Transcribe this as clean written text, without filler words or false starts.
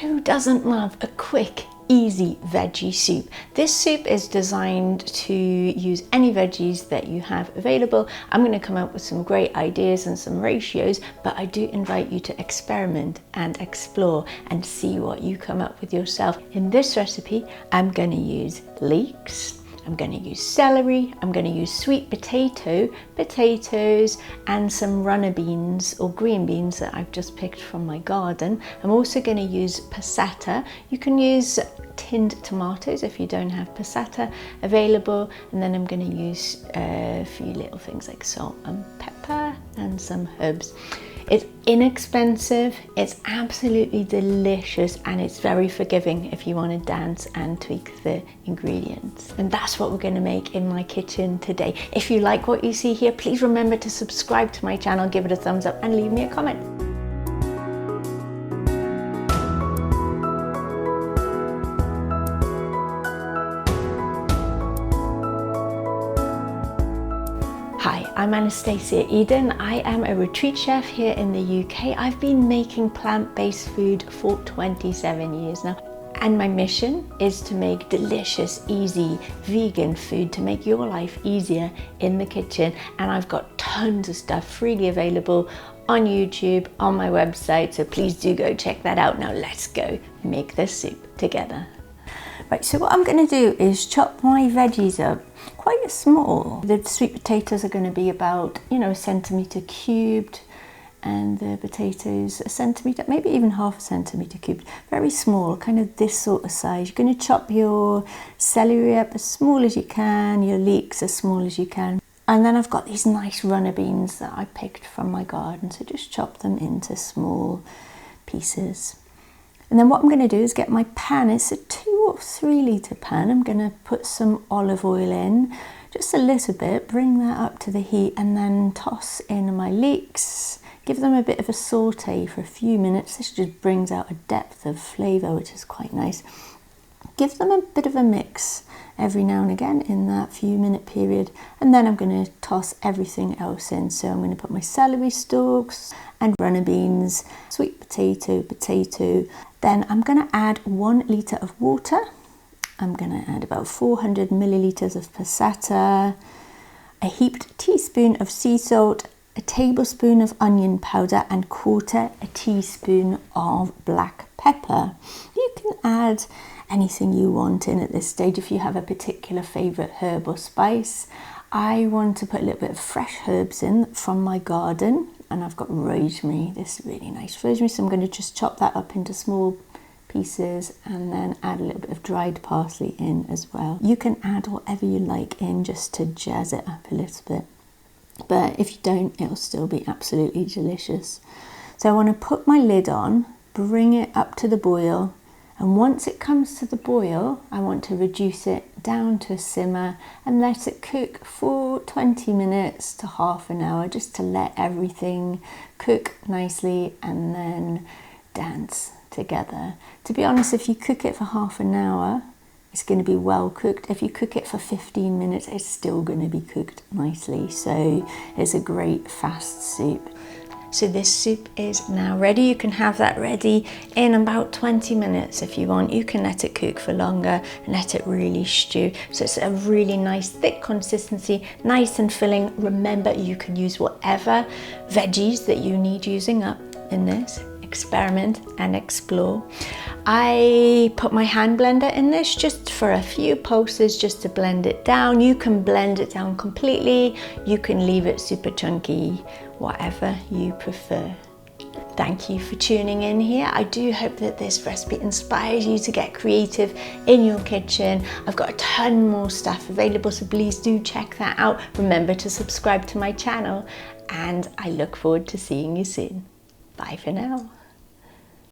Who doesn't love a quick, easy veggie soup? This soup is designed to use any veggies that you have available. I'm going to come up with some great ideas and some ratios, but I do invite you to experiment and explore and see what you come up with yourself. In this recipe, I'm going to use leeks, I'm going to use celery, I'm going to use sweet potatoes and some runner beans or green beans that I've just picked from my garden. I'm also going to use passata. You can use tinned tomatoes if you don't have passata available, and then I'm going to use a few little things like salt and pepper and some herbs. It's inexpensive, it's absolutely delicious, and it's very forgiving if you want to dance and tweak the ingredients. And that's what we're going to make in my kitchen today. If you like what you see here, please remember to subscribe to my channel, give it a thumbs up and leave me a comment. Hi, I'm Anastasia Eden. I am a retreat chef here in the UK. I've been making plant-based food for 27 years now. And my mission is to make delicious, easy, vegan food to make your life easier in the kitchen. And I've got tons of stuff freely available on YouTube, on my website. So please do go check that out. Now let's go make this soup together. Right, so what I'm going to do is chop my veggies up quite small. The sweet potatoes are going to be about, a centimetre cubed, and the potatoes a centimetre, maybe even half a centimetre cubed. Very small, kind of this sort of size. You're going to chop your celery up as small as you can, your leeks as small as you can. And then I've got these nice runner beans that I picked from my garden, so just chop them into small pieces. And then what I'm going to do is get my pan. It's a 2 or 3 litre pan. I'm going to put some olive oil in, just a little bit, bring that up to the heat, and then toss in my leeks. Give them a bit of a saute for a few minutes. This just brings out a depth of flavour, which is quite nice. Give them a bit of a mix every now and again in that few minute period, and then I'm going to toss everything else in. So I'm going to put my celery stalks and runner beans, sweet potato. Then I'm going to add 1 litre of water. I'm going to add about 400 millilitres of passata, a heaped teaspoon of sea salt, a tablespoon of onion powder, and 1/4 teaspoon of black pepper. You can add anything you want in at this stage if you have a particular favourite herb or spice. I want to put a little bit of fresh herbs in from my garden, and I've got rosemary, this really nice rosemary, so I'm going to just chop that up into small pieces and then add a little bit of dried parsley in as well. You can add whatever you like in just to jazz it up a little bit, but if you don't, it'll still be absolutely delicious. So I want to put my lid on, bring it up to the boil, and once it comes to the boil, I want to reduce it down to a simmer and let it cook for 20 minutes to half an hour, just to let everything cook nicely and then dance together. To be honest, if you cook it for half an hour, it's going to be well cooked. If you cook it for 15 minutes, it's still going to be cooked nicely. So it's a great fast soup. So this soup is now ready. You can have that ready in about 20 minutes if you want. You can let it cook for longer and let it really stew. So it's a really nice thick consistency, nice and filling. Remember, you can use whatever veggies that you need using up in this. Experiment and explore. I put my hand blender in this just for a few pulses just to blend it down. You can blend it down completely. You can leave it super chunky, whatever you prefer. Thank you for tuning in here. I do hope that this recipe inspires you to get creative in your kitchen. I've got a ton more stuff available, so please do check that out. Remember to subscribe to my channel, and I look forward to seeing you soon. Bye for now.